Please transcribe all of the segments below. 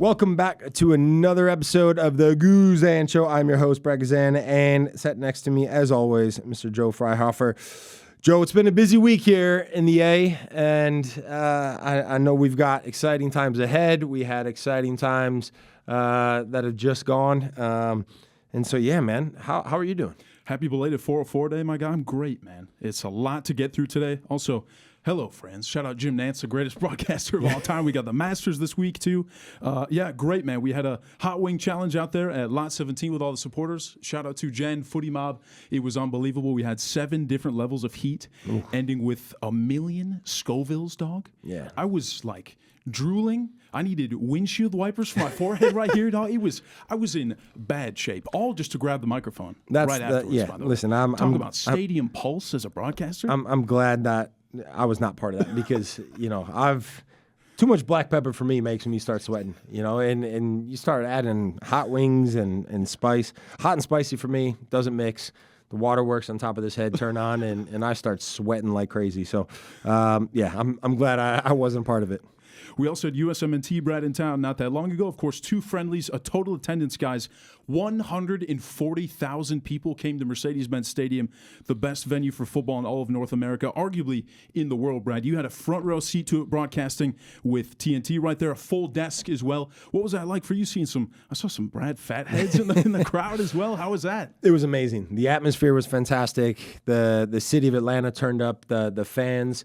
Welcome back to another episode of the Guzan Show. I'm your host, Brad Guzan, and sat next to me, as always, Mr. Joe Freihofer. Joe, it's been a busy week here in the A, and I know we've got exciting times ahead. We had exciting times that have just gone. And so, yeah, man, how are you doing? Happy belated 404 day, my guy. I'm great, man. It's a lot to get through today. Also, hello, friends. Shout out Jim Nantz, the greatest broadcaster of all time. We got the Masters this week, too. Yeah, great, man. We had a hot wing challenge out there at Lot 17 with all the supporters. Shout out to Jen, Footy Mob. It was unbelievable. We had 7 different levels of heat, ending with 1 million Scovilles, dog. Yeah. I was like drooling. I needed windshield wipers for my forehead right here, dog. I was in bad shape, all just to grab the microphone right afterwards. By the way. Listen, Talk about stadium pulse as a broadcaster. I'm glad that I was not part of that because, I've too much black pepper for me makes me start sweating, and you start adding hot wings and spice. Hot and spicy for me doesn't mix. The waterworks on top of this head turn on, and I start sweating like crazy. So, I'm glad I wasn't part of it. We also had USMNT, Brad, in town not that long ago. Of course, 2 friendlies, a total attendance, guys. 140,000 people came to Mercedes-Benz Stadium, the best venue for football in all of North America, arguably in the world, Brad. You had a front row seat to it broadcasting with TNT right there, a full desk as well. What was that like for you seeing I saw some Brad fatheads in the crowd as well. How was that? It was amazing. The atmosphere was fantastic. The city of Atlanta turned up, the fans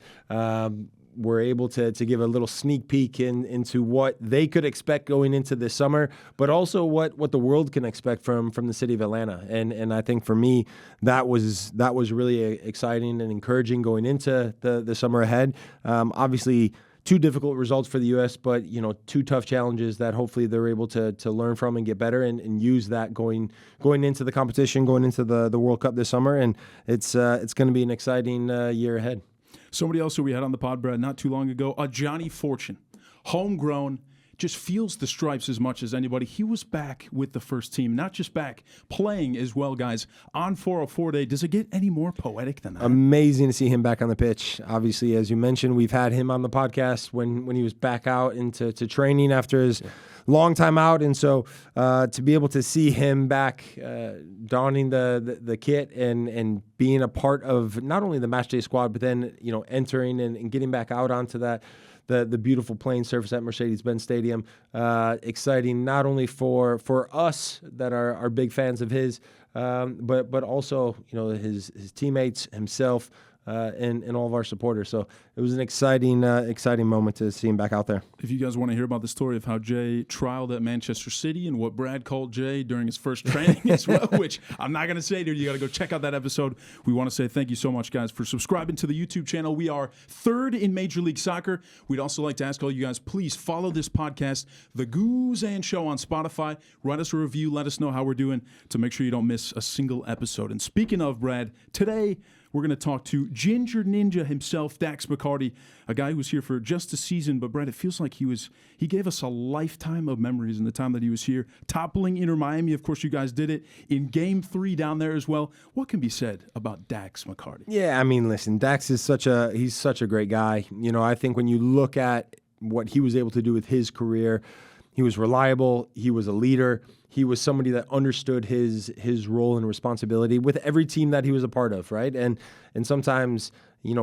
were able to give a little sneak peek into what they could expect going into this summer, but also what the world can expect from the city of Atlanta. And I think for me, that was really exciting and encouraging going into the summer ahead. Obviously, 2 difficult results for the U.S., but 2 tough challenges that hopefully they're able to learn from and get better and use that going into the competition, going into the World Cup this summer. And it's going to be an exciting year ahead. Somebody else who we had on the pod, Brad, not too long ago, Johnny Fortune, homegrown, just feels the stripes as much as anybody. He was back with the first team, not just back, playing as well, guys, on 404 Day. Does it get any more poetic than that? Amazing to see him back on the pitch. Obviously, as you mentioned, we've had him on the podcast when he was back out into training after his long time out. And so to be able to see him back donning the kit and being a part of not only the matchday squad, but then, entering and getting back out onto the beautiful playing surface at Mercedes-Benz Stadium. Exciting not only for us that are big fans of his, but also, his teammates, himself, and all of our supporters. So it was an exciting moment to see him back out there. If you guys want to hear about the story of how Jay trialed at Manchester City and what Brad called Jay during his first training as well, which I'm not going to say, dude, you got to go check out that episode. We want to say thank you so much, guys, for subscribing to the YouTube channel. We are 3rd in Major League Soccer. We'd also like to ask all you guys, please follow this podcast, The Guzan Show on Spotify. Write us a review. Let us know how we're doing to make sure you don't miss a single episode. And speaking of Brad, today we're going to talk to Ginger Ninja himself, Dax McCarty, a guy who was here for just a season. But, Brad, it feels like he gave us a lifetime of memories in the time that he was here. Toppling Inter Miami, of course, you guys did it in Game 3 down there as well. What can be said about Dax McCarty? Yeah, I mean, listen, Dax is such a great guy. I think when you look at what he was able to do with his career, he was reliable. He was a leader. He was somebody that understood his role and responsibility with every team that he was a part of, right? And sometimes,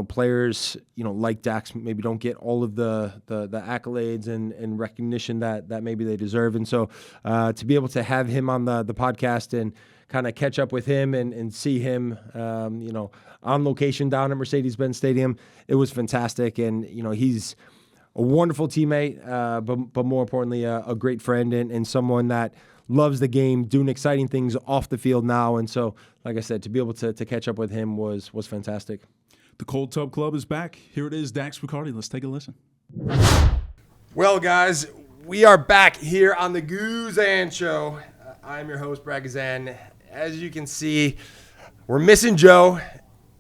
players, like Dax maybe don't get all of the accolades and recognition that maybe they deserve. And so to be able to have him on the podcast and kind of catch up with him and see him, on location down at Mercedes-Benz Stadium, it was fantastic. And, he's a wonderful teammate, but more importantly, a great friend and someone that loves the game, doing exciting things off the field now. And so, like I said, to be able to catch up with him was fantastic. The Cold Tub Club is back. Here it is, Dax McCarty. Let's take a listen. Well, guys, we are back here on the Guzan Show. I'm your host, Brad Guzan. As you can see, we're missing Joe.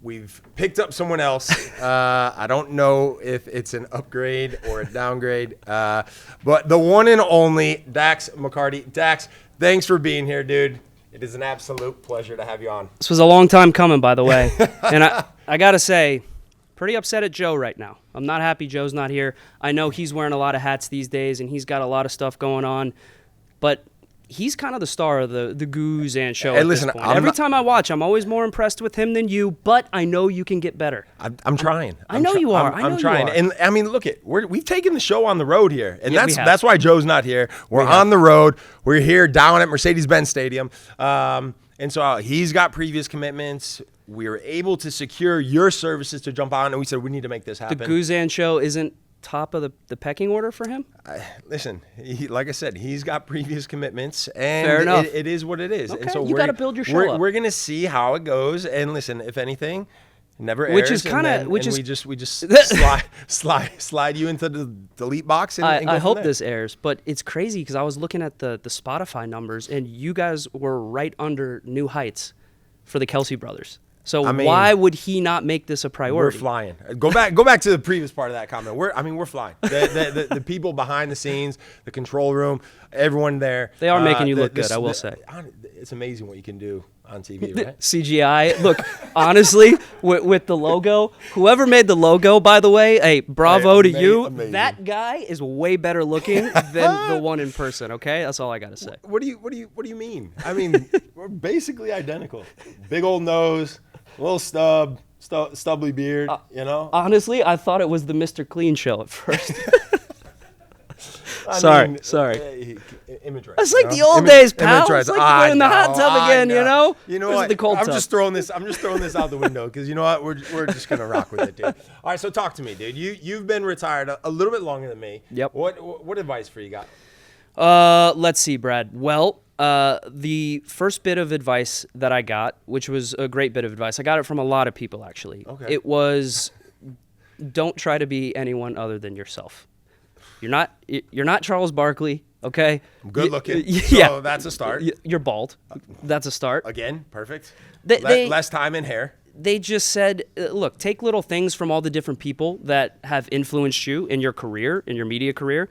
We've picked up someone else. I don't know if it's an upgrade or a downgrade, but the one and only Dax McCarty. Dax, thanks for being here, dude. It is an absolute pleasure to have you on. This was a long time coming, by the way. And I got to say, pretty upset at Joe right now. I'm not happy Joe's not here. I know he's wearing a lot of hats these days, and he's got a lot of stuff going on, but he's kind of the star of the Guzan show. Hey, at listen, this point. I'm Every not- time I watch, I'm always more impressed with him than you, but I know you can get better. I'm trying. I know you are. I'm trying. And I mean, look we've taken the show on the road here, and Yeah, we have. that's why Joe's not here. We're on the road. We're here down at Mercedes-Benz Stadium, and so he's got previous commitments. We were able to secure your services to jump on, and we said we need to make this happen. The Guzan show isn't top of the pecking order for him? Listen, like I said, he's got previous commitments, and Fair enough. it is what it is. Okay, And so you gotta build your show up. We're gonna see how it goes, and listen, if anything, it never airs. Which is and kinda- then- which and is- we just slide you into the delete box, and go I from hope there. this airs, but it's crazy because I was looking at the Spotify numbers, and you guys were right under new heights for the Kelsey brothers. So I mean, why would he not make this a We're priority? flying. Go back to the previous part of that comment. We're flying. The people behind the scenes, the control room, everyone there. They are making you look good, I will say. It's amazing what you can do on TV, right? CGI. Look, honestly, with the logo, whoever made the logo, by the way, hey, bravo to you. amazing. That guy is way better looking than the one in person. Okay, that's all I gotta say. What do you mean? I mean, we're basically identical. Big old nose, little stubbly beard. You know. Honestly, I thought it was the Mr. Clean show at first. I sorry. Image rights. It's like you the know? old days, pal. Image rights. It's like we're in the hot tub again, you know? You know This is what? the cold I'm tub. just throwing this out the window because you know what? We're just gonna rock with it, dude. All right, so talk to me, dude. You've been retired a little bit longer than me. Yep. What advice for you got? Let's see, Brad. Well, the first bit of advice that I got, which was a great bit of advice, I got it from a lot of people, actually. Okay. It was, don't try to be anyone other than yourself. You're not Charles Barkley, okay? I'm good looking. Yeah. So that's a start. You're bald. That's a start. Again, perfect. They- Less time in hair. They just said, look, take little things from all the different people that have influenced you in your career, in your media career.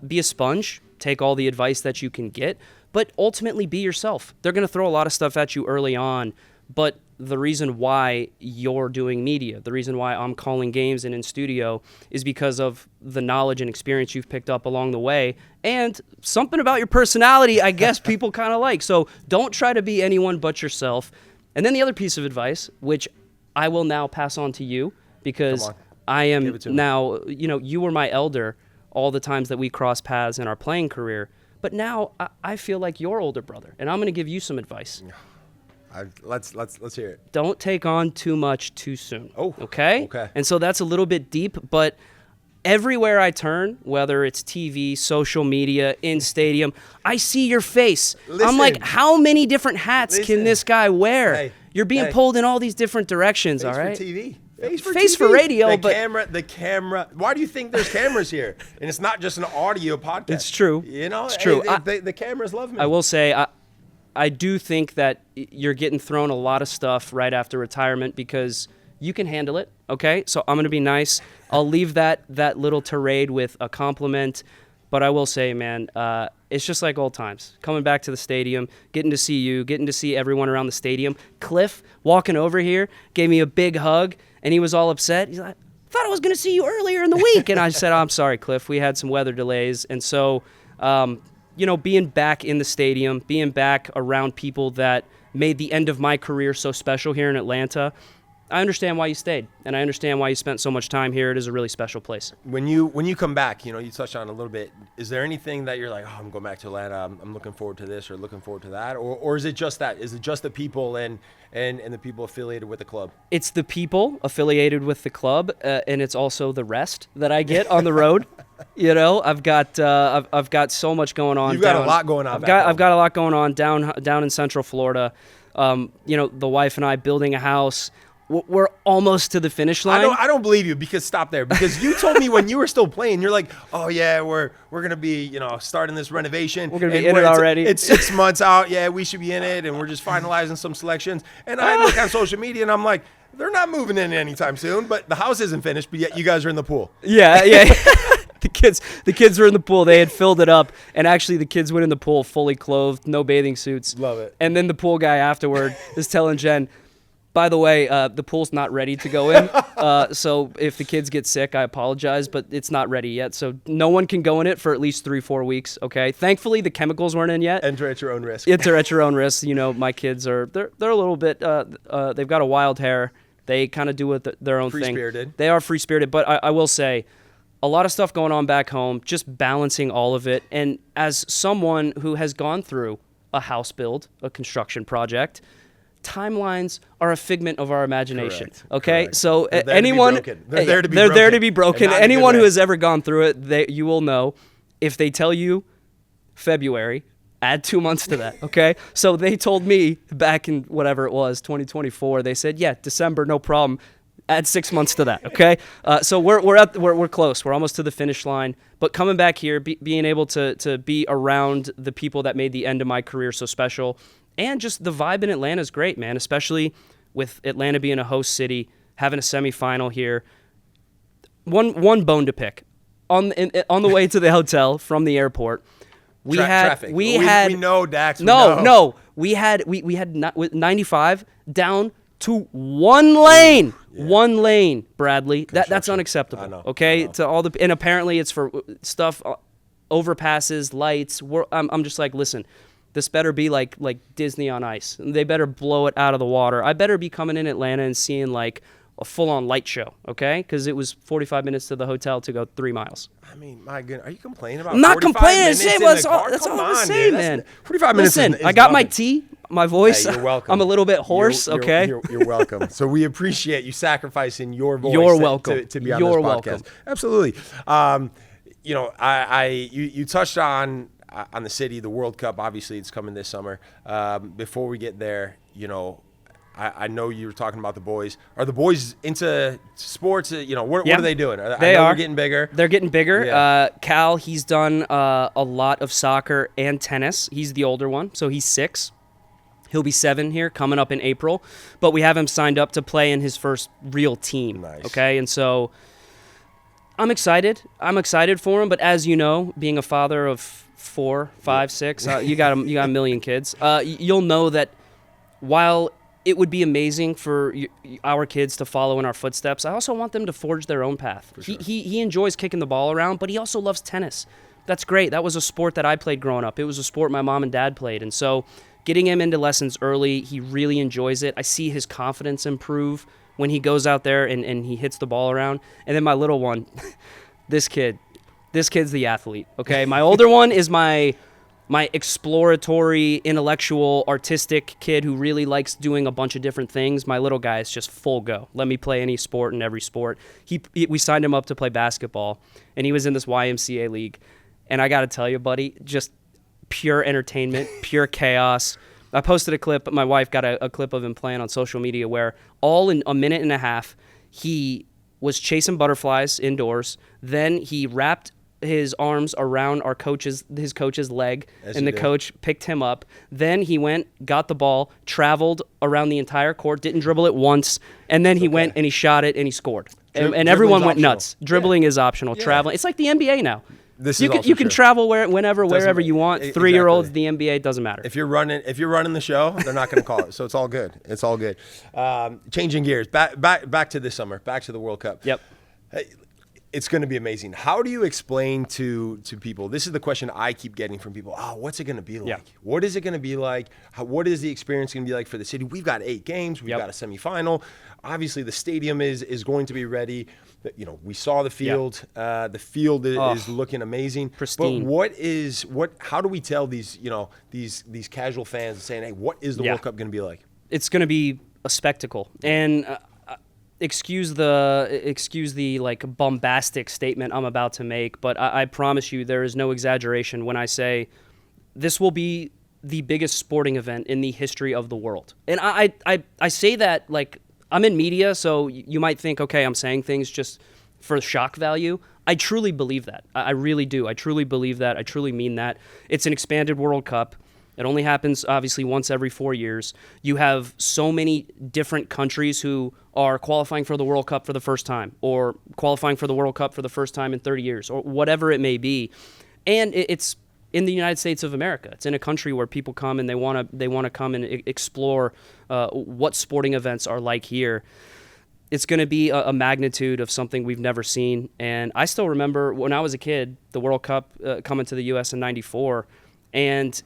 Be a sponge. Take all the advice that you can get, but ultimately be yourself. They're going to throw a lot of stuff at you early on, but the reason why you're doing media, the reason why I'm calling games and in studio is because of the knowledge and experience you've picked up along the way and something about your personality I guess people kind of like. So don't try to be anyone but yourself. And then the other piece of advice, which I will now pass on to you because I am now, you were my elder all the times that we crossed paths in our playing career. But now I feel like your older brother, and I'm going to give you some advice. Let's hear it. Don't take on too much too soon. Oh, okay? okay. And so that's a little bit deep, but everywhere I turn, whether it's TV, social media, in stadium, I see your face. I'm like, how many different hats can this guy wear? Hey, You're being pulled in all these different directions, Face all right? for TV. Face for radio, but the camera. Why do you think there's cameras here? And it's not just an audio podcast. It's true. You know, It's true. The cameras love me. I will say, I do think that you're getting thrown a lot of stuff right after retirement because you can handle it, okay? So I'm going to be nice. I'll leave that little tirade with a compliment. But I will say, man, it's just like old times. Coming back to the stadium, getting to see you, getting to see everyone around the stadium. Cliff walking over here, gave me a big hug, and he was all upset. He's like, I thought I was going to see you earlier in the week. And I said, I'm sorry, Cliff. We had some weather delays. And so, being back in the stadium, being back around people that made the end of my career so special here in Atlanta, I understand why you stayed, and I understand why you spent so much time here. It is a really special place. When you come back, you touched on it a little bit. Is there anything that you're like, oh, I'm going back to Atlanta. I'm looking forward to this or looking forward to that, or is it just that? Is it just the people and the people affiliated with the club? It's the people affiliated with the club, and it's also the rest that I get on the road. I've got so much going on. You've got a lot going on. I've got a lot going on down in Central Florida. The wife and I building a house. We're almost to the finish line. I don't believe you because stop there. Because you told me when you were still playing, you're like, oh yeah, we're gonna be starting this renovation. We're gonna be in it already. It's 6 months out. Yeah, we should be in it, and we're just finalizing some selections. And I look on social media, and I'm like, they're not moving in anytime soon. But the house isn't finished, but yet you guys are in the pool. Yeah. The kids were in the pool. They had filled it up, and actually the kids went in the pool fully clothed, no bathing suits. Love it. And then the pool guy afterward is telling Jen, By the way, the pool's not ready to go in. So if the kids get sick, I apologize, but it's not ready yet. So no one can go in it for at least 3-4 weeks. Okay. Thankfully, the chemicals weren't in yet. Enter at your own risk. Enter at your own risk. You know, my kids they're a little bit. They've got a wild hair. They kind of do their own thing. Free-spirited. They are free-spirited, but I will say, a lot of stuff going on back home. Just balancing all of it, and as someone who has gone through a house build, a construction project. Timelines are a figment of our imagination. Correct. Okay, Correct. so They're there anyone to be broken. They're there to be they're broken. there to be broken. And not in a good Anyone who way. has ever gone through it, you will know. If they tell you February, add 2 months to that. Okay, so they told me back in whatever it was, 2024. They said, yeah, December, no problem. Add 6 months to that. Okay, so we're close. We're almost to the finish line. But coming back here, being able to be around the people that made the end of my career so special. And just the vibe in Atlanta is great, man, especially with Atlanta being a host city, having a semifinal here. One bone to pick. On the way to the hotel from the airport, we know Dax. No. We had 95 down to one lane. Yeah. One lane, Bradley. That's unacceptable. I know. Okay? To all and apparently it's for stuff overpasses, lights. I'm just like, listen. This better be like Disney on ice. They better blow it out of the water. I better be coming in Atlanta and seeing like a full-on light show, okay? Because it was 45 minutes to the hotel to go 3 miles. I mean, my goodness, are you complaining about? I'm not complaining. That's all I'm saying, man. 45 minutes. Listen, is I got my nothing. tea, my voice. Hey, you're welcome. I'm a little bit hoarse, okay? You're welcome. So we appreciate you sacrificing your voice. You're welcome. To be on You're this podcast. welcome. Absolutely. You know, you touched on the city, the World Cup. Obviously, it's coming this summer. Before we get there, you know, I know you were talking about the boys. Are the boys into sports? You know, what are they doing? They're getting bigger. They're getting bigger. Yeah. Cal, he's done a lot of soccer and tennis. He's the older one, so he's 6. He'll be 7 here coming up in April. But we have him signed up to play in his first real team. Nice. Okay, and so I'm excited. I'm excited for him. But as you know, being a father of 4, 5, 6, you got a million kids. You'll know that while it would be amazing for our kids to follow in our footsteps, I also want them to forge their own path. Sure. He enjoys kicking the ball around, but he also loves tennis. That's great. That was a sport that I played growing up. It was a sport my mom and dad played. And so getting him into lessons early, he really enjoys it. I see his confidence improve when he goes out there and he hits the ball around. And then my little one, this kid's the athlete, okay? My older one is my exploratory, intellectual, artistic kid who really likes doing a bunch of different things. My little guy is just full go. Let me play any sport and every sport. We signed him up to play basketball, and he was in this YMCA league. And I got to tell you, buddy, just pure entertainment, pure chaos. I posted a clip, but my wife got a clip of him playing on social media where all in a minute and a half, he was chasing butterflies indoors. Then he wrapped his arms around his coach's leg, and the coach picked him up. Then he went, got the ball, traveled around the entire court, didn't dribble it once, and then he went and he shot it and he scored. And everyone went nuts. Dribbling is optional. Yeah. Traveling, it's like the NBA now. You can travel wherever you want. 3-year-olds, the NBA, doesn't matter. If you're running the show, they're not going to call it. So it's all good. It's all good. Changing gears, back to this summer, back to the World Cup. Yep. It's going to be amazing. How do you explain to people? This is the question I keep getting from people. What's it going to be like? Yeah. What is it going to be like? What is the experience going to be like for the city? We've got 8 games. We've got a semifinal. Obviously, the stadium is going to be ready. You know, we saw the field. Yeah. The field is looking amazing. Pristine. But how do we tell these casual fans saying, hey, what is the World Cup going to be like? It's going to be a spectacle. And excuse the like bombastic statement I'm about to make, but I promise you there is no exaggeration when I say this will be the biggest sporting event in the history of the world. And I say that like I'm in media, so you might think, okay, I'm saying things just for shock value. I truly believe that. I really do. I truly believe that. I truly mean that. It's an expanded World Cup. It only happens, obviously, once every 4 years. You have so many different countries who are qualifying for the World Cup for the first time, or qualifying for the World Cup for the first time in 30 years, or whatever it may be. And it's in the United States of America. It's in a country where people come and they want to come and explore what sporting events are like here. It's going to be a magnitude of something we've never seen. And I still remember when I was a kid, the World Cup coming to the U.S. in '94, and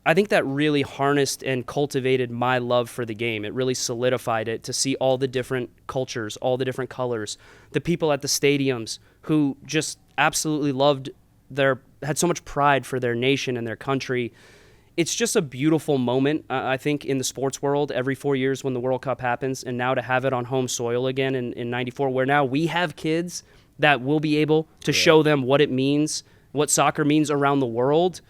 I think that really harnessed and cultivated my love for the game. It really solidified it to see all the different cultures, all the different colors, the people at the stadiums who just absolutely had so much pride for their nation and their country. It's just a beautiful moment, I think, in the sports world every 4 years when the World Cup happens, and now to have it on home soil again in '94, where now we have kids that will be able to show them what it means, what soccer means around the world.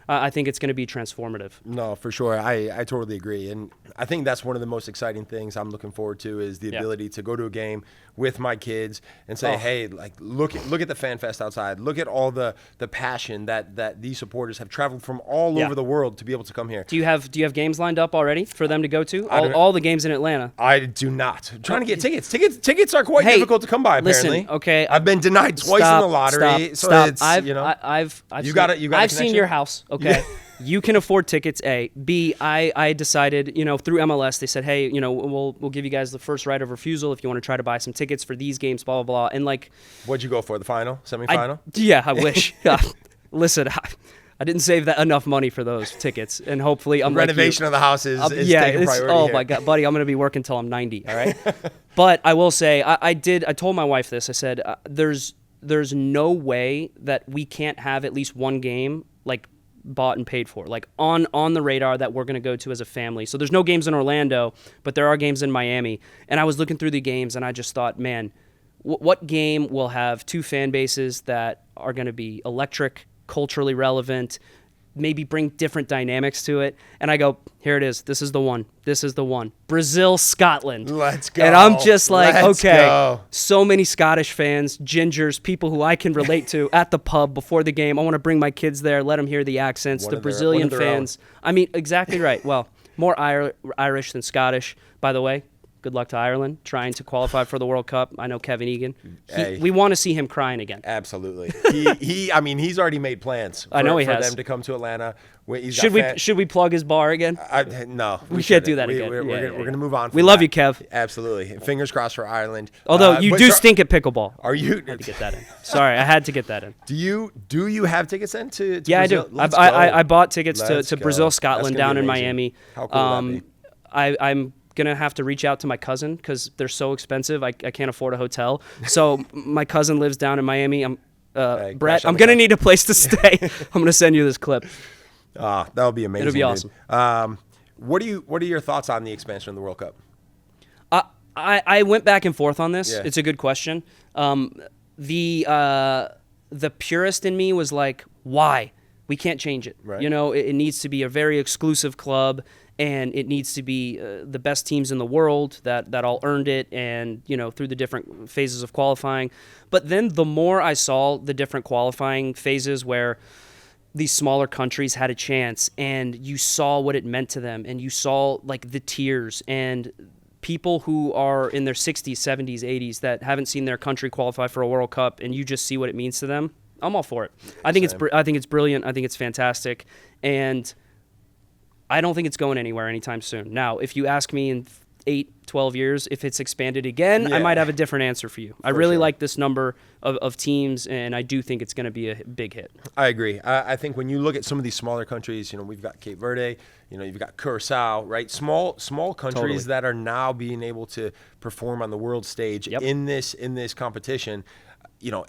I think it's going to be transformative. No, for sure. I totally agree. And I think that's one of the most exciting things I'm looking forward to is the ability to go to a game with my kids and say, hey, like look at the fan fest outside. Look at all the passion that these supporters have traveled from all over the world to be able to come here. Do you have games lined up already for them to go to? All the games in Atlanta? I do not. I'm trying to get tickets. Tickets are quite difficult to come by, apparently. Listen, okay. I've been denied twice in the lottery. Stop. It's, I've seen your house. Okay. You can afford tickets, A. B, I decided, through MLS, they said, hey, we'll give you guys the first right of refusal if you want to try to buy some tickets for these games, blah, blah, blah. And what'd you go for? The final? Semifinal? I wish. Listen, I didn't save that enough money for those tickets. And hopefully I'm renovation of the house is taking priority here. My God, buddy, I'm going to be working until I'm 90. All right. But I will say, I told my wife this. I said, there's no way that we can't have at least one game bought and paid for, on the radar that we're going to go to as a family. So there's no games in Orlando, but there are games in Miami. And I was looking through the games and I just thought, man, what game will have two fan bases that are going to be electric, culturally relevant, maybe bring different dynamics to it? And I go, here it is. This is the one. Brazil, Scotland. Let's go. And I'm just like, Let's go. So many Scottish fans, gingers, people who I can relate to at the pub before the game. I want to bring my kids there, let them hear the accents, the Brazilian fans. I mean, exactly right. Well, more Irish than Scottish, by the way. Good luck to Ireland trying to qualify for the World Cup. I know Kevin Egan. We want to see him crying again. Absolutely. He's already made plans for them to come to Atlanta. Should we plug his bar again? No. We can't do that again. We're going to move on. We love you, Kev. Absolutely. Fingers crossed for Ireland. Although you stink at pickleball. Are you? I had to get that in. Sorry, I had to get that in. Do you have tickets then to yeah, Brazil? I do. I bought tickets to Brazil, Scotland down in Miami. How cool would that be? I'm going to have to reach out to my cousin because they're so expensive. I can't afford a hotel. So my cousin lives down in Miami. Brett, I'm going to need a place to stay. I'm going to send you this clip. That would be amazing. It'll be awesome. What are your thoughts on the expansion of the World Cup? I went back and forth on this. Yeah. It's a good question. The purist in me was like, why? We can't change it. Right. It needs to be a very exclusive club. And it needs to be the best teams in the world that all earned it and, through the different phases of qualifying. But then the more I saw the different qualifying phases where these smaller countries had a chance and you saw what it meant to them and you saw the tears and people who are in their 60s, 70s, 80s that haven't seen their country qualify for a World Cup and you just see what it means to them, I'm all for it. I think it's brilliant. I think it's fantastic. And I don't think it's going anywhere anytime soon. Now, if you ask me in 8, 12 years if it's expanded again, I might have a different answer for you. I really like this number of teams, and I do think it's going to be a big hit. I agree. I think when you look at some of these smaller countries, we've got Cape Verde, you've got Curacao, right? Small countries that are now being able to perform on the world stage in this competition.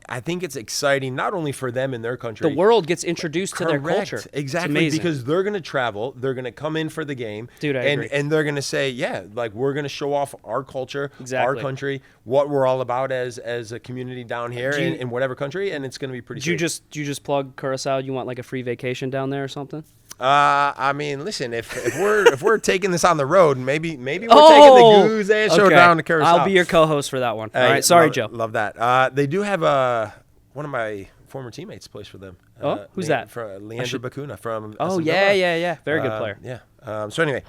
I think it's exciting not only for them in their country. The world gets introduced to their culture. Exactly, because they're going to travel, they're going to come in for the game, Dude, I agree. And they're going to say, we're going to show off our culture, our country, what we're all about as a community down here in whatever country, and it's going to be pretty. Do you just plug Curacao? You want a free vacation down there or something? Listen, if we're taking this on the road, maybe we're taking the Goose Show down to Curacao. I'll be your co-host for that one. All right, sorry, Joe. Love that. They do have one of my former teammates plays for them. Who's that? Leandro Bacuna from. Oh SM yeah, very good player. Yeah. So anyway,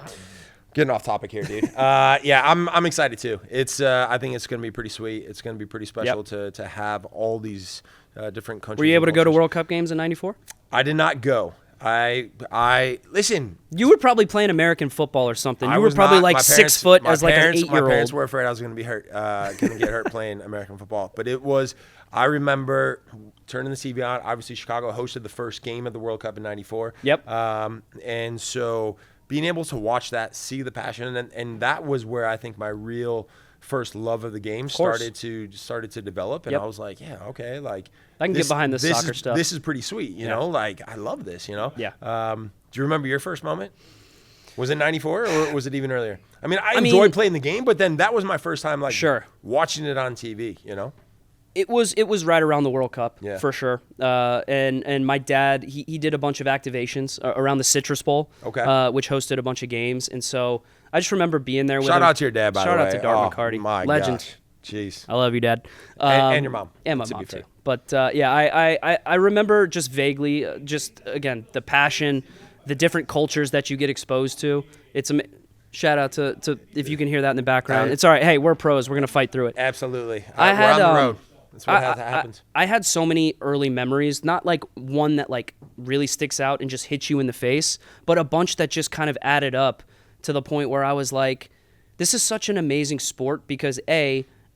getting off topic here, dude. I'm excited too. I think it's going to be pretty sweet. It's going to be pretty special to have all these different countries. Were you able to go to World Cup games in '94? I did not go. I listen. You were probably playing American football or something. I You were was probably not. like My 6 foot my as like an parents- 8-year-old. My parents were afraid I was going to be hurt, going to get hurt playing American football. But it was. I remember turning the TV on. Obviously, Chicago hosted the first game of the World Cup in '94. Yep. And so being able to watch that, see the passion, and that was where I think my real first love of the game started to develop. And Yep. I was like, yeah, okay, like I can get behind this soccer stuff. This is pretty sweet, you know. Like I love this, you know. Yeah. Do you remember your first moment? Was it '94 or was it even earlier? I mean, I enjoyed playing the game, but then that was my first time like watching it on TV, you know. It was right around the World Cup, for sure. And my dad, he did a bunch of activations around the Citrus Bowl, which hosted a bunch of games. And so I just remember being there with him. Shout out to your dad, by the way. Shout out to Dart McCarty. My Legend. gosh. Jeez. I love you, Dad. And your mom. And my mom, too. But, I remember just vaguely, again, the passion, the different cultures that you get exposed to. It's shout out to if you can hear that in the background. It's all right. Hey, we're pros. We're going to fight through it. Absolutely. We're on the road. That's what happens. I had so many early memories, not like one that like really sticks out and just hits you in the face, but a bunch that just kind of added up to the point where I was like, this is such an amazing sport because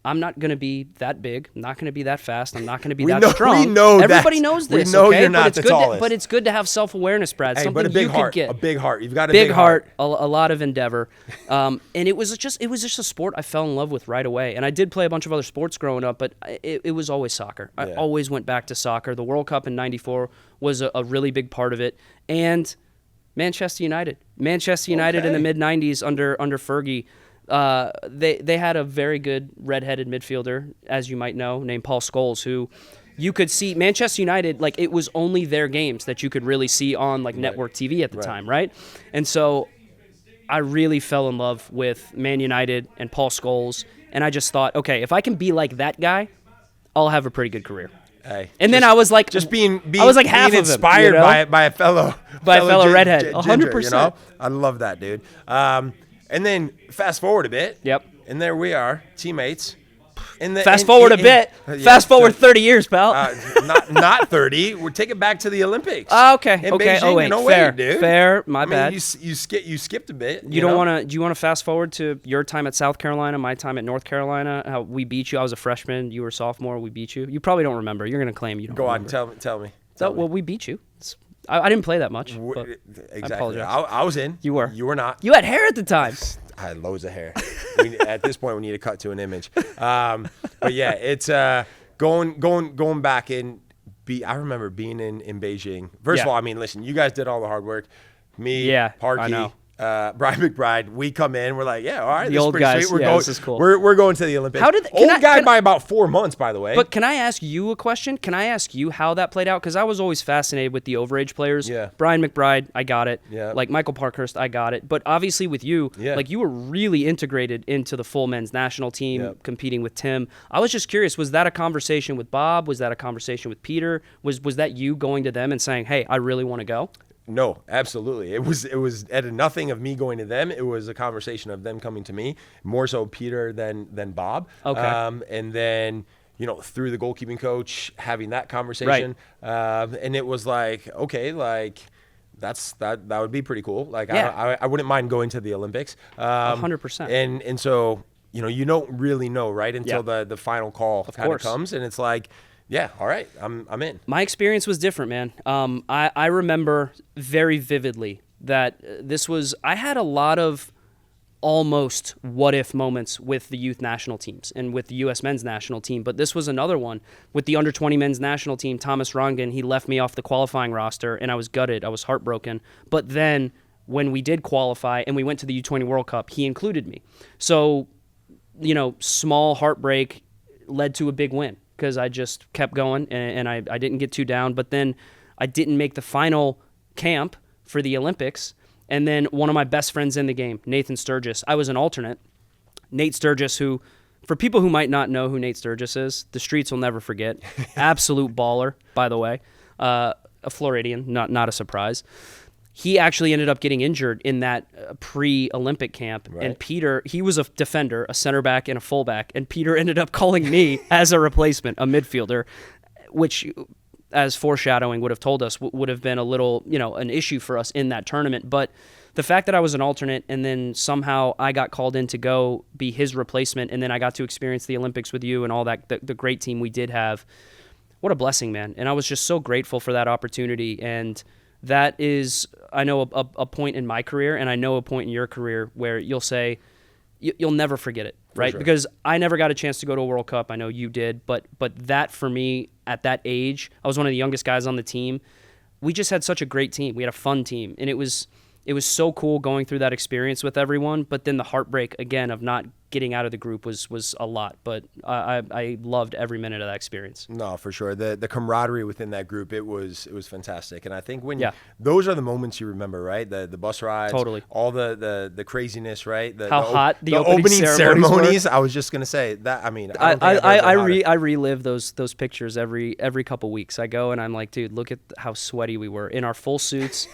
I'm not going to be that big. I'm not going to be that fast. I'm not going to be that strong. We know Everybody knows this. We know okay? you're not the tallest. But it's good to have self-awareness, Brad. Hey, Something but a big you heart. could get. A big heart. You've got a big heart. A lot of endeavor. And it was just a sport I fell in love with right away. And I did play a bunch of other sports growing up, but it was always soccer. I always went back to soccer. The World Cup in '94 was a really big part of it. And Manchester United. In the mid-'90s under Fergie. They had a very good redheaded midfielder, as you might know, named Paul Scholes, who you could see Manchester United, like it was only their games that you could really see on like network TV at the time, right? And so I really fell in love with Man United and Paul Scholes, and I just thought, okay, if I can be like that guy, I'll have a pretty good career. Hey, and then I was like, I was like half being inspired of him, by a fellow redhead, 100%. You know? I love that, dude. And then fast forward a bit. Yep. And there we are, teammates. Fast forward a bit. Fast forward 30 years, pal. Not 30. We'll take it back to the Olympics. Okay. In okay. Beijing. Oh wait. No fair. way, dude. Fair. My I mean, bad. You skipped a bit. You don't want to? Do you want to fast forward to your time at South Carolina, my time at North Carolina? How we beat you? I was a freshman. You were a sophomore. We beat you. You probably don't remember. You're gonna claim you don't. Go remember. on. Tell me. Well, we beat you. I didn't play that much. But exactly. I apologize. I was in. You were. You were not. You had hair at the time. I had loads of hair. At this point, we need to cut to an image. But yeah, it's going back and I remember being in Beijing. First of all, I mean, listen, you guys did all the hard work. Me, Parkey, Brian McBride, we come in. We're like, yeah, all right, the old guys. Sweet. This is cool. We're going to the Olympics. By about 4 months, by the way. But can I ask you a question? Can I ask you how that played out? Because I was always fascinated with the overage players. Yeah. Brian McBride, I got it. Yeah. Like Michael Parkhurst, I got it. But obviously with you, like you were really integrated into the full men's national team, competing with Tim. I was just curious, was that a conversation with Bob? Was that a conversation with Peter? Was that you going to them and saying, hey, I really want to go? No, absolutely. It was at nothing of me going to them. It was a conversation of them coming to me, more so Peter than Bob. Okay. And then, through the goalkeeping coach, having that conversation. Right. And it was like, okay, like that would be pretty cool. Like I wouldn't mind going to the Olympics. 100%. And so, you don't really know, right, until the final call kind of comes, and it's like, yeah, all right, I'm in. My experience was different, man. I remember very vividly that I had a lot of almost what-if moments with the youth national teams and with the U.S. men's national team, but this was another one. With the under-20 men's national team, Thomas Rongen, he left me off the qualifying roster, and I was gutted. I was heartbroken. But then when we did qualify and we went to the U20 World Cup, he included me. So, small heartbreak led to a big win, because I just kept going and I didn't get too down. But then I didn't make the final camp for the Olympics. And then one of my best friends in the game, Nathan Sturgis, I was an alternate. Nate Sturgis, who, for people who might not know who Nate Sturgis is, the streets will never forget. Absolute baller, by the way. A Floridian, not a surprise. He actually ended up getting injured in that pre-Olympic camp. Right. And Peter, he was a defender, a center back, and a fullback. And Peter ended up calling me as a replacement, a midfielder, which as foreshadowing would have told us, would have been a little, an issue for us in that tournament. But the fact that I was an alternate and then somehow I got called in to go be his replacement, and then I got to experience the Olympics with you and all that, the great team we did have, what a blessing, man. And I was just so grateful for that opportunity. And that is, I know, a point in my career, and I know a point in your career where you'll say, you'll never forget it, right? Sure. Because I never got a chance to go to a World Cup. I know you did, but that for me, at that age, I was one of the youngest guys on the team. We just had such a great team. We had a fun team, and it was so cool going through that experience with everyone. But then the heartbreak again of not getting out of the group was a lot. But I loved every minute of that experience. No, for sure. The camaraderie within that group, it was fantastic. And I think those are the moments you remember, right? The bus rides, totally, all the craziness, right? How hot the opening ceremonies. Were. I was just gonna say that. I mean, I relive those pictures every couple weeks. I go and I'm like, dude, look at how sweaty we were in our full suits,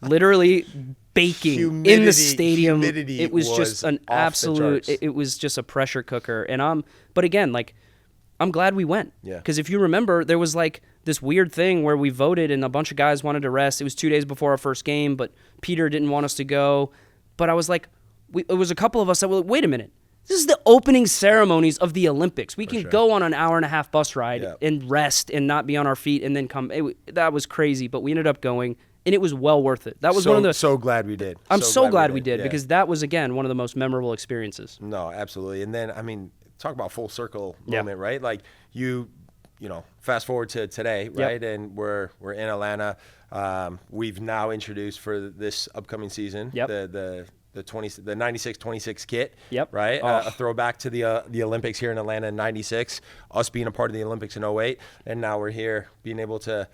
literally baking in the stadium. It was just an absolute. It was just a pressure cooker. And but again, like, I'm glad we went. Yeah. Because if you remember, there was like this weird thing where we voted and a bunch of guys wanted to rest. It was 2 days before our first game, but Peter didn't want us to go. But I was like, it was a couple of us that were like, wait a minute. This is the opening ceremonies of the Olympics. We can go on an hour-and-a-half bus ride and rest and not be on our feet and then come. That was crazy, but we ended up going. And it was well worth it. That was one of the. So glad we did. I'm so glad we did because that was, again, one of the most memorable experiences. No, absolutely. And then, I mean, talk about full circle moment, right? Like you fast forward to today, right? Yep. And we're in Atlanta. We've now introduced for this upcoming season the 96-26 kit. Yep. Right. A throwback to the Olympics here in Atlanta in '96. Us being a part of the Olympics in '08, and now we're here being able to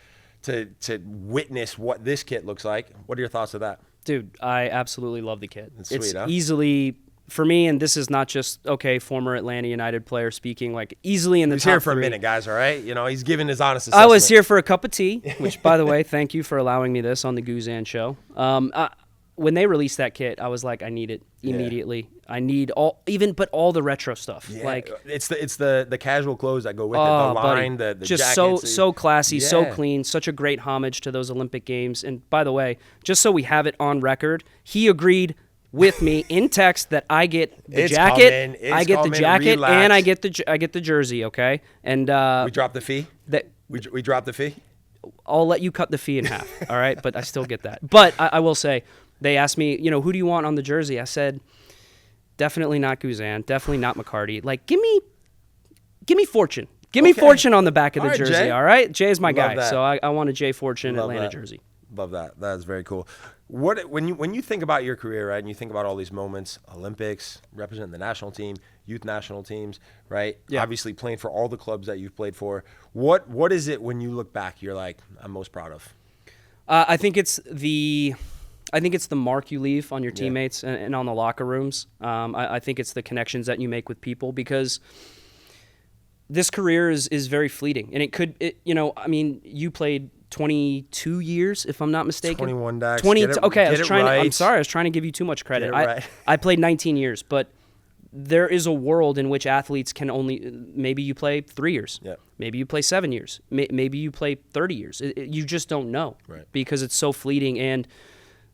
witness what this kit looks like. What are your thoughts of that? Dude, I absolutely love the kit. It's sweet, huh? Easily, for me, and this is not just, former Atlanta United player speaking, like easily in the top He's here for 3. a minute, guys, all right? He's giving his honest assessment. I was here for a cup of tea, which, by the way, thank you for allowing me this on the Guzan show. When they released that kit, I was like, I need it immediately. I need all the retro stuff. Yeah. Like it's the casual clothes that go with it, the line, the just jackets. so classy, so clean, such a great homage to those Olympic Games. And by the way, just so we have it on record, he agreed with me in text that I get the jacket, I get the jacket, and I get the jersey. Okay, and we dropped the fee. We dropped the fee. I'll let you cut the fee in half. All right, but I still get that. But I will say. They asked me, who do you want on the jersey? I said, definitely not Guzan, definitely not McCarty. Like, give me Fortune. Give me Fortune on the back of the jersey, Jay. All right? Jay's my guy, so I want a Jay Fortune Atlanta jersey. Love that. That is very cool. When you think about your career, right, and you think about all these moments, Olympics, representing the national team, youth national teams, right? Yeah. Obviously playing for all the clubs that you've played for. What is it when you look back you're like, I'm most proud of? I think it's the mark you leave on your teammates and on the locker rooms. I think it's the connections that you make with people because this career is very fleeting. And you played 22 years, if I'm not mistaken. 21, Dax. 20. I'm sorry, I was trying to give you too much credit. I played 19 years, but there is a world in which athletes can maybe you play 3 years. Yeah. Maybe you play 7 years. Maybe you play 30 years. You just don't know because it's so fleeting. And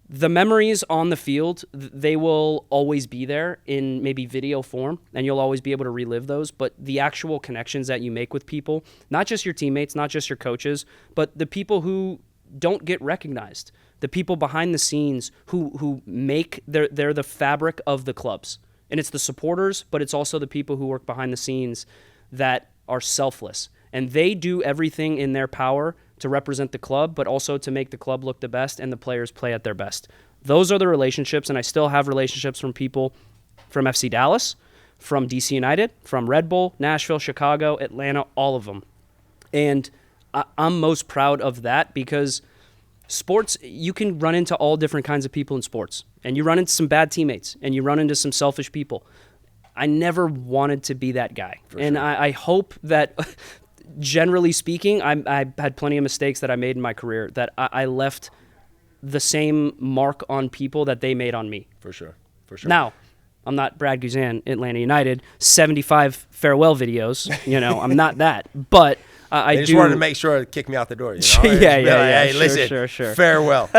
the memories on the field, they will always be there in maybe video form, and you'll always be able to relive those. But the actual connections that you make with people, not just your teammates, not just your coaches, but the people who don't get recognized, the people behind the scenes who make they're the fabric of the clubs. And it's the supporters, but it's also the people who work behind the scenes that are selfless. And they do everything in their power to represent the club, but also to make the club look the best and the players play at their best. Those are the relationships, and I still have relationships from people from FC Dallas, from DC United, from Red Bull, Nashville, Chicago, Atlanta, all of them. And I'm most proud of that because sports, you can run into all different kinds of people in sports, and you run into some bad teammates, and you run into some selfish people. I never wanted to be that guy. And I hope that... Generally speaking, I had plenty of mistakes that I made in my career that I left the same mark on people that they made on me. For sure. Now, I'm not Brad Guzan, Atlanta United, 75 farewell videos. I'm not that. But I They just do. wanted to make sure to kick me out the door. You know? Yeah, Just be yeah, like, yeah. Hey, Sure, listen, sure.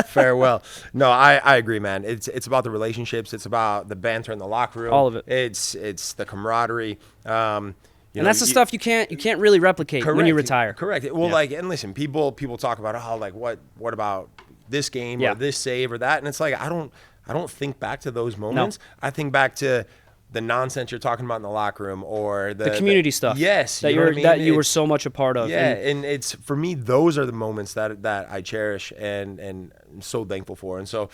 farewell. No, I agree, man. It's about the relationships. It's about the banter in the locker room. All of it. It's the camaraderie. And that's the stuff you can't really replicate when you retire. Correct. Well, and listen, people talk about what about this game Yeah. or this save or that, and it's like I don't think back to those moments. I think back to the nonsense you're talking about in the locker room or the community stuff. Yes, that you were so much a part of. Yeah, and it's for me those are the moments that I cherish and I'm so thankful for. And so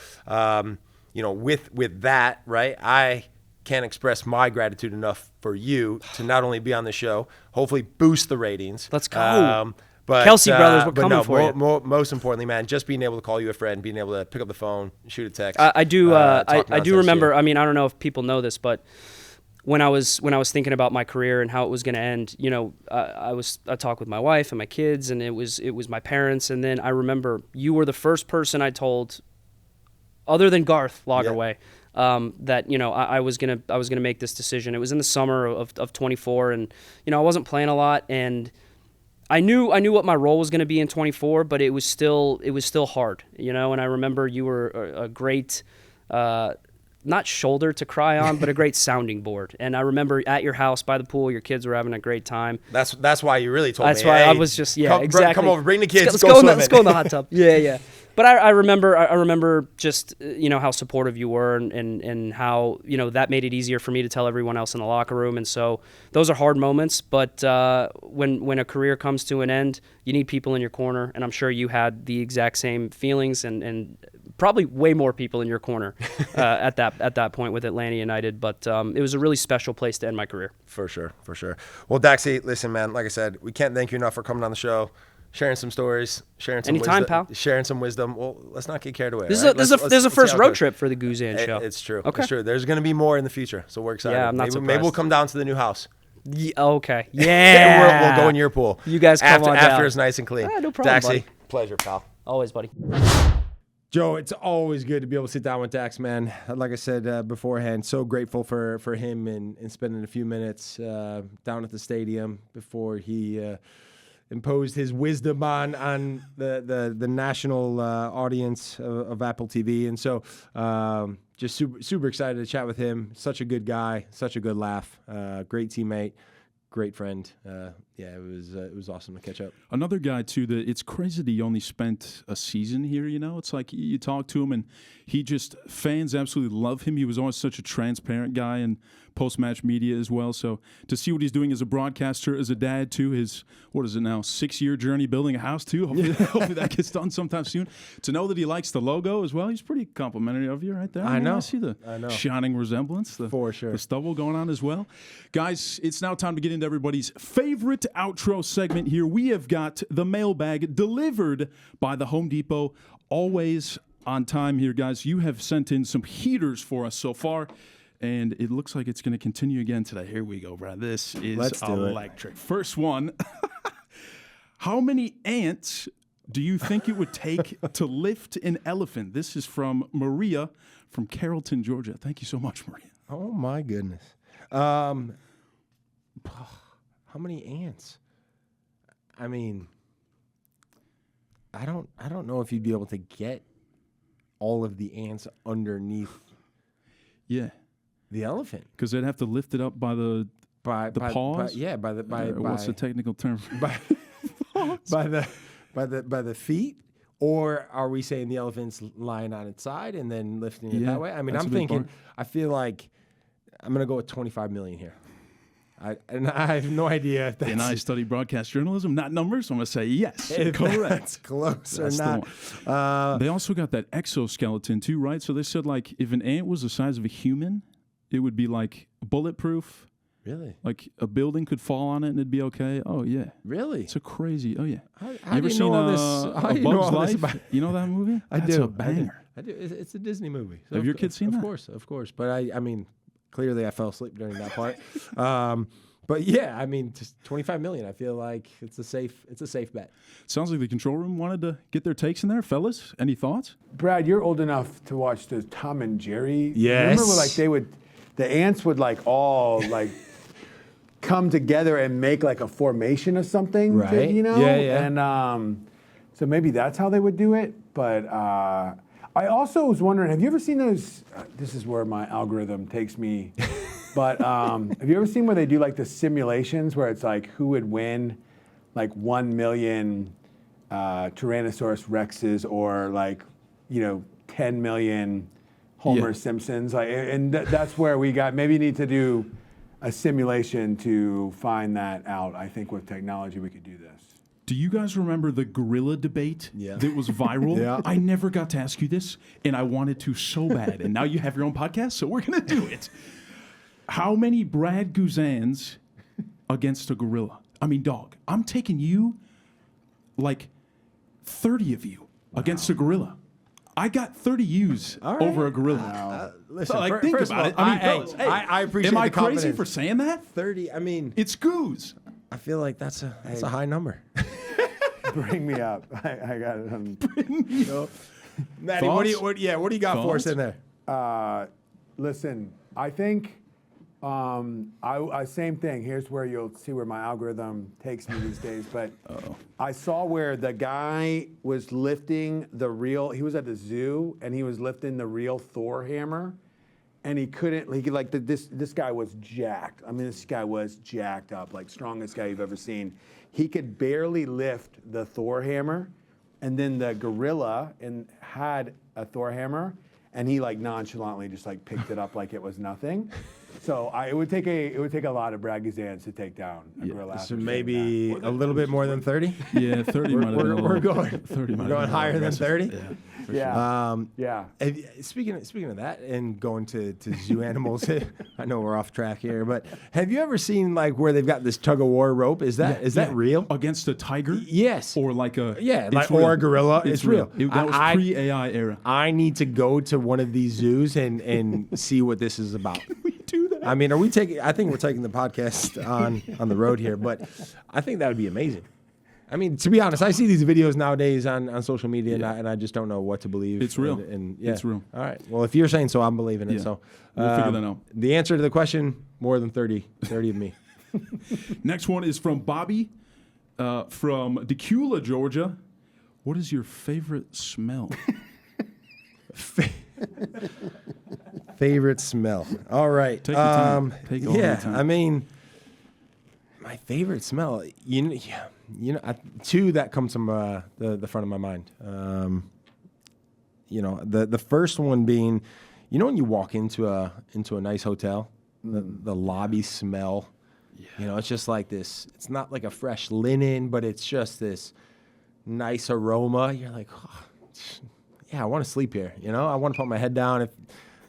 with that, right, I can't express my gratitude enough for you to not only be on the show, hopefully boost the ratings. Let's go. But Kelsey brothers, we're but coming no, for you. Most importantly, man, just being able to call you a friend, being able to pick up the phone, shoot a text. I do. talk I nonsense do remember. to you. I mean, I don't know if people know this, but when I was thinking about my career and how it was going to end, I talked with my wife and my kids, and it was my parents, and then I remember you were the first person I told, other than Garth Lagerway, that I was gonna make this decision. It was in the summer of 24, and I wasn't playing a lot, and I knew what my role was going to be in 24, but it was still hard, And I remember you were a great, not shoulder to cry on, but a great sounding board. And I remember at your house by the pool, your kids were having a great time. That's why you really told me. That's why hey, I was just exactly. Come over, bring the kids. Let's go in the hot tub. Yeah. But I remember just how supportive you were and how that made it easier for me to tell everyone else in the locker room. And so those are hard moments. But when a career comes to an end, you need people in your corner, and I'm sure you had the exact same feelings and probably way more people in your corner at that point with Atlanta United. But it was a really special place to end my career. For sure. Well, Daxie, listen, man. Like I said, we can't thank you enough for coming on the show. Sharing some stories, sharing some Anytime, wisdom, pal. Sharing some wisdom. Well, let's not get carried away. This right? is a first road trip for the Guzan show. It's true. Okay. It's true. There's going to be more in the future, so we're excited. Yeah, I'm not surprised. Maybe we'll come down to the new house. Yeah, okay. Yeah. We'll go in your pool. You guys come on down. After it's nice and clean. No problem, Daxie, buddy. pleasure, pal. Always, buddy. Joe, it's always good to be able to sit down with Dax, man. Like I said beforehand, so grateful for him and spending a few minutes down at the stadium before he imposed his wisdom on the national audience of Apple TV. And so just super excited to chat with him. Such a good guy, such a good laugh, great teammate, great friend. It was awesome to catch up. Another guy too that it's crazy that he only spent a season here. It's like you talk to him and fans absolutely love him. He was always such a transparent guy and post-match media as well. So to see what he's doing as a broadcaster, as a dad too, his 6-year journey building a house too. Hopefully that gets done sometime soon. To know that he likes the logo as well, he's pretty complimentary of you right there. I know. I see the shining resemblance. For sure. The stubble going on as well. Guys, it's now time to get into everybody's favorite outro segment here. We have got the mailbag delivered by the Home Depot. Always on time here, guys. You have sent in some heaters for us so far, and it looks like it's going to continue again today. Here we go, Brad. This is electric. First one. How many ants do you think it would take to lift an elephant? This is from Maria from Carrollton, Georgia. Thank you so much, Maria. Oh my goodness. How many ants? I mean, I don't know if you'd be able to get all of the ants underneath. Yeah, the elephant, because they'd have to lift it up by the paws. What's the technical term? By the feet. Or are we saying the elephant's lying on its side and then lifting it that way? I mean, I'm thinking. I feel like I'm gonna go with 25 million here. I have no idea if that's... And I study broadcast journalism, not numbers, so I'm going to say yes. Correct. That's close or not. They also got that exoskeleton too, right? So they said, like, if an ant was the size of a human, it would be, like, bulletproof. Really? Like, a building could fall on it and it'd be okay. Oh, yeah. Really? It's a crazy... Oh, yeah. How you do ever you seen know all this? A Bug's Life? You know that movie? That's a banger. I do. It's a Disney movie. So have your kids seen that? Of course. But I mean... Clearly, I fell asleep during that part. But yeah, I mean, just 25 million. I feel like it's a safe bet. Sounds like the control room wanted to get their takes in there, fellas. Any thoughts? Brad, you're old enough to watch the Tom and Jerry. Yes. Remember, like the ants would all come together and make like a formation of something, Right. you know? Yeah, yeah. And so maybe that's how they would do it. But I also was wondering, have you ever seen those? This is where my algorithm takes me. But have you ever seen where they do like the simulations where it's like who would win like 1 million Tyrannosaurus Rexes or like, 10 million Homer Simpsons? Like, and that's where we got, maybe you need to do a simulation to find that out. I think with technology we could do this. Do you guys remember the gorilla debate that was viral? Yeah. I never got to ask you this, and I wanted to so bad. And now you have your own podcast, so we're going to do it. How many Brad Guzans against a gorilla? I mean, dog, I'm taking you like 30 of you against a gorilla. I got 30 U's over a gorilla. Listen, So, think first about of it. all, I mean, fellas, hey, I appreciate am I the crazy confidence. for saying that? 30. I mean, It's goose. I feel like that's a high number. Bring me up. I got it. Maddie, Thoughts? what do you got for us Thoughts? in there? Listen, I think I same thing. Here's where you'll see where my algorithm takes me these days. But I saw where the guy was lifting the real. He was at the zoo and he was lifting the real Thor hammer, and he couldn't. This guy was jacked. I mean, this guy was jacked up, like strongest guy you've ever seen. He could barely lift the Thor hammer, and then the gorilla had a Thor hammer. And he like nonchalantly just like picked it up like it was nothing. So it would take a lot of Brad Guzans to take down a gorilla. So after maybe saying a little bit more than 30. Yeah, 30 might have been a We're little. going 30 might have going been a higher little than 30. aggressive. Yeah. that. Yeah. Speaking of that and going to zoo animals, I know we're off track here, but have you ever seen like where they've got this tug of war rope? Is that real? Against a tiger? Yes. Or like a Like it's or real. a gorilla. It's real. That was pre-AI era. I need to go to one of these zoos and see what this is about. We do that. I mean, I think we're taking the podcast on the road here, but I think that would be amazing. I mean, to be honest, I see these videos nowadays on social media, and I just don't know what to believe. It's real. And It's real. All right. Well, if you're saying so, I'm believing it. Yeah. So We'll figure that out. The answer to the question, more than 30 of me. Next one is from Bobby from Decula, Georgia. What is your favorite smell? Favorite smell. All right. Take your time. Take all your time. I mean, my favorite smell. Two that comes from the front of my mind. The first one being, when you walk into a nice hotel, the lobby smell. Yeah. It's just like this. It's not like a fresh linen, but it's just this nice aroma. You're like, I want to sleep here. I want to put my head down.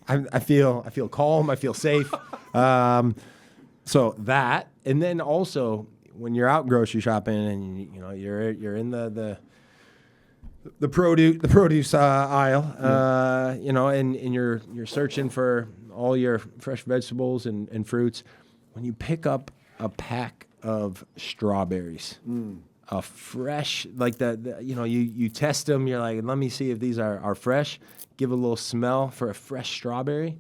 I feel calm. I feel safe. So that, and then also when you're out grocery shopping and you're in the produce aisle, and you're searching for all your fresh vegetables and fruits. When you pick up a pack of strawberries, a fresh, like you test them. You're like, let me see if these are fresh. Give a little smell for a fresh strawberry.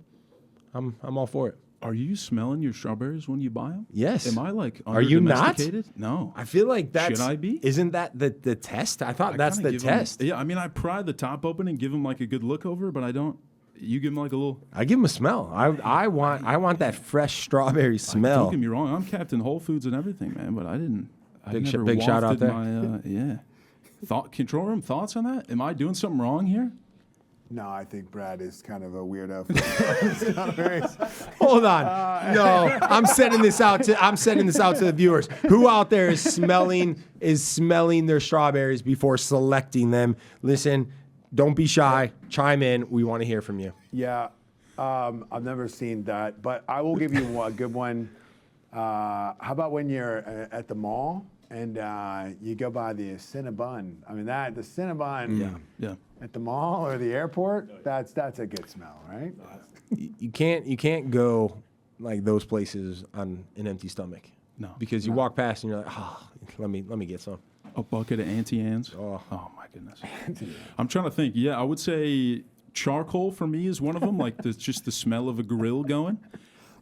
I'm all for it. Are you smelling your strawberries when you buy them? Yes. Am I like Are you not? domesticated? No. I feel like that's. Should I be? Isn't that the test? I thought that's kinda the give 'em- test. yeah, I mean, I pry the top open and give them like a good look over, but I don't. You give them like a little. I give them a smell. I want that fresh strawberry smell. Don't get me wrong. I'm Captain Whole Foods and everything, man, but I didn't. Big shout out there. Yeah. Control room thoughts on that? Am I doing something wrong here? No, I think Brad is kind of a weirdo. Hold on. No, I'm sending this out to the viewers. Who out there is smelling their strawberries before selecting them? Listen, don't be shy. Chime in. We want to hear from you. Yeah, I've never seen that, but I will give you a good one. How about when you're at the mall and you go by the Cinnabon? I mean, the Cinnabon at the mall or the airport, that's a good smell, right? You can't go like those places on an empty stomach. No. Because you walk past and you're like, let me get some. A bucket of Auntie Anne's. Oh My goodness. I'm trying to think. Yeah, I would say charcoal for me is one of them. Like just the smell of a grill going.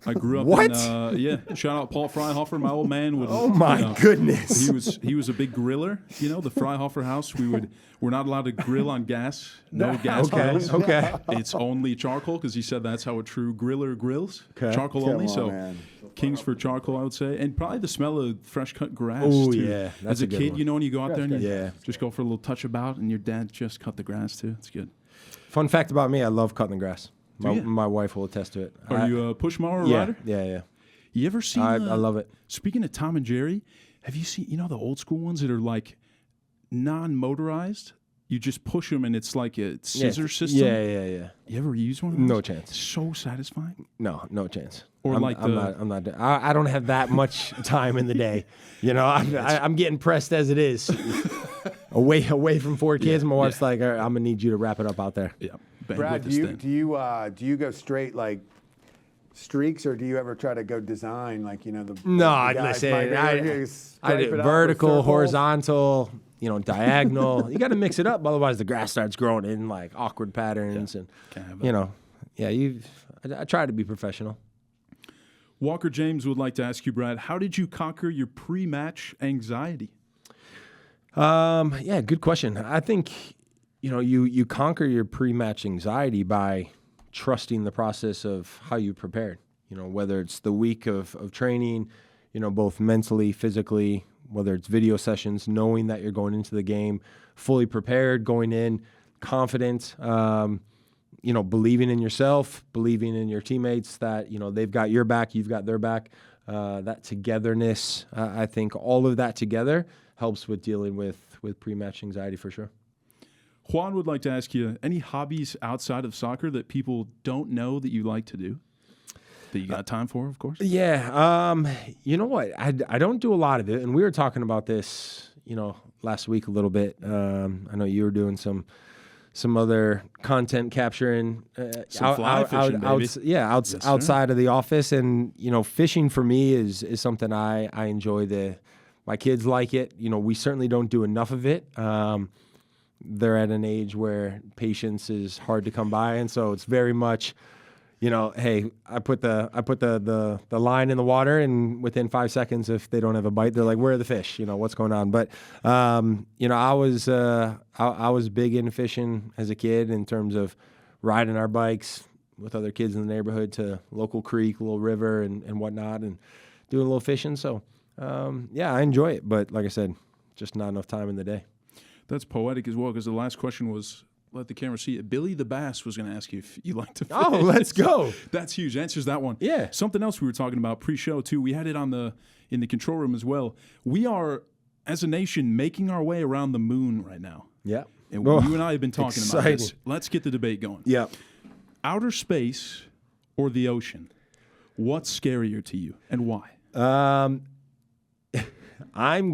I grew up What? Shout out Paul Freihofer, my old man. Oh my goodness. He was a big griller. You know, the Freihofer house. We're not allowed to grill on gas. No gas grills. Okay. It's only charcoal because he said that's how a true griller grills. Okay. Charcoal Come only. on, So man. kings for charcoal, I would say, and probably the smell of fresh cut grass. Oh, too. yeah, that's As a a good kid, one. you know, when you go out there and you Yeah. just go for a little touch about, and your dad just cut the grass too. It's good. Fun fact about me, I love cutting the grass. Do you? My wife will attest to it. Are you a push mower yeah, rider? yeah. You ever seen? I love it. Speaking of Tom and Jerry, have you seen, the old school ones that are like non-motorized? You just push them and it's like a scissor system. Yeah. You ever use one of those? No chance. So satisfying. No chance. Or I'm not. I don't have that much time in the day. I'm getting pressed as it is. away from 4 kids. My wife's like, I'm gonna need you to wrap it up out there. Yeah. Bang Brad, with this thing. do you go straight like streaks, or do you ever try to go design like the? No, the guys listen. might be I stripe do it up with vertical, circles? horizontal. Diagonal. You got to mix it up, otherwise the grass starts growing in like awkward patterns, and I try to be professional. Walker James would like to ask you, Brad, how did you conquer your pre-match anxiety? Yeah, good question. I think, you conquer your pre-match anxiety by trusting the process of how you prepared. Whether it's the week of training, both mentally, physically, whether it's video sessions, knowing that you're going into the game fully prepared, going in confident, believing in yourself, believing in your teammates that, they've got your back, you've got their back. That togetherness, I think all of that together helps with dealing with pre-match anxiety for sure. Juan would like to ask you, any hobbies outside of soccer that people don't know that you like to do? That you got time for, of course? Yeah. You know what? I don't do a lot of it. And we were talking about this, last week a little bit. I know you were doing some other content capturing Some fly fishing, baby. outside of the office. And, fishing for me is something I enjoy. My kids like it. We certainly don't do enough of it. They're at an age where patience is hard to come by. And so it's very much, hey, I put the line in the water, and within 5 seconds, if they don't have a bite, they're like, "Where are the fish? What's going on?" But I was big into fishing as a kid in terms of riding our bikes with other kids in the neighborhood to local creek, little river, and whatnot, and doing a little fishing. So I enjoy it, but like I said, just not enough time in the day. That's poetic as well, because the last question was, let the camera see it. Billy the Bass was going to ask you if you like to fish. Oh, let's go. That's huge. Answers that one. Yeah. Something else we were talking about pre-show, too. We had it in the control room as well. We are, as a nation, making our way around the moon right now. Yeah. And you and I have been talking about this. exciting. Let's get the debate going. Yeah. Outer space or the ocean? What's scarier to you, and why? I'm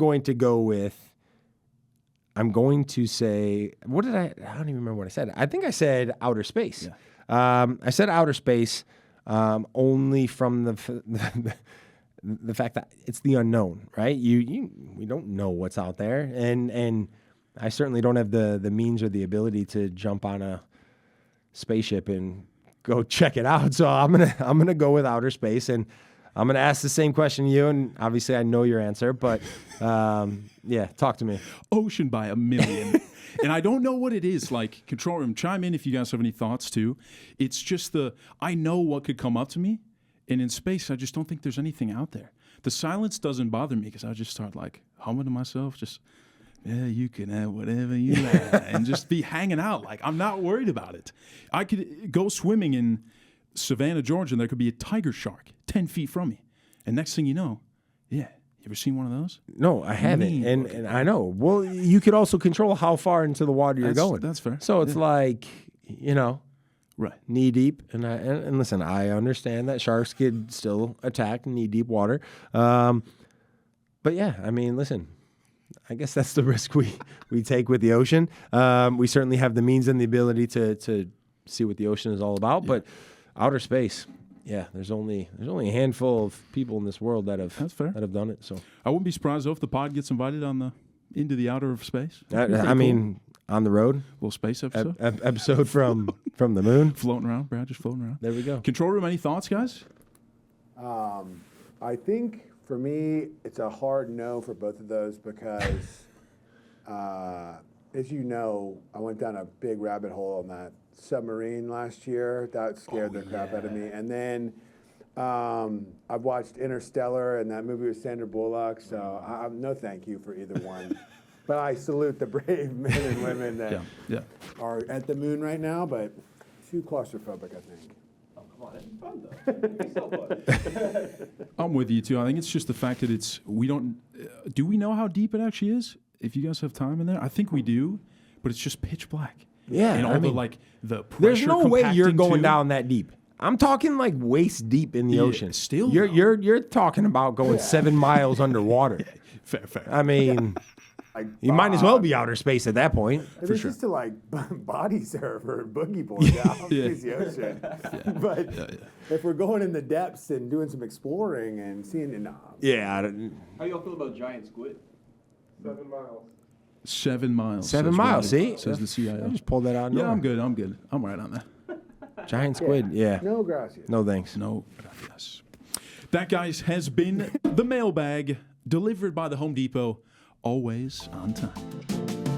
going to say, I don't even remember what I said. I think I said outer space. Yeah. I said outer space only from the fact that it's the unknown, right? We don't know what's out there. And I certainly don't have the means or the ability to jump on a spaceship and go check it out. So I'm gonna go with outer space, and I'm going to ask the same question to you, and obviously I know your answer, but talk to me. Ocean by a million. And I don't know what it is. Like, control room, chime in if you guys have any thoughts too. It's just I know what could come up to me, and in space, I just don't think there's anything out there. The silence doesn't bother me because I just start like humming to myself, just, yeah, you can have whatever you like, and just be hanging out. Like, I'm not worried about it. I could go swimming in Savannah, Georgia, and there could be a tiger shark 10 feet from me. And next thing you know, you ever seen one of those? No, I haven't. And I know. Well, you could also control how far into the water you're going. That's fair. So it's like, right, knee deep. And listen, I understand that sharks could still attack knee deep water. But yeah, I mean, listen, I guess that's the risk we take with the ocean. We certainly have the means and the ability to see what the ocean is all about, but outer space, there's only a handful of people in this world that have done it. So I wouldn't be surprised though if the pod gets invited into the outer space. I mean, on the road, little space episode, episode from the moon, floating around, Brad, just floating around. There we go. Control room, any thoughts, guys? I think for me, it's a hard no for both of those because, as you know, I went down a big rabbit hole on that submarine last year. That scared the crap out of me. And then I've watched Interstellar and that movie with Sandra Bullock. So no thank you for either one. But I salute the brave men and women that are at the moon right now, but too claustrophobic, I think. Oh, come on, it'd be fun, though. It'd be so fun. I'm with you, too. I think it's just the fact that do we know how deep it actually is? If you guys have time in there? I think we do, but it's just pitch black. Yeah, and all I mean, the pressure there's no way you're compacting going too. down that deep. I'm talking like waist deep in the ocean. Still, you're talking about going 7 miles underwater. Fair. I mean, you might as well be outer space at that point. If it's just to like body surf or boogie board out the ocean. But if we're going in the depths and doing some exploring and seeing it, Yeah. How y'all feel about giant squid? 7 miles. 7 miles. 7 says miles, Ronnie, see? says the CIO. I just pulled that out. Yeah, I'm good. I'm right on that. Giant squid, yeah. no gracias. No thanks. No, gracias. That, guys, has been the mailbag delivered by the Home Depot, always on time.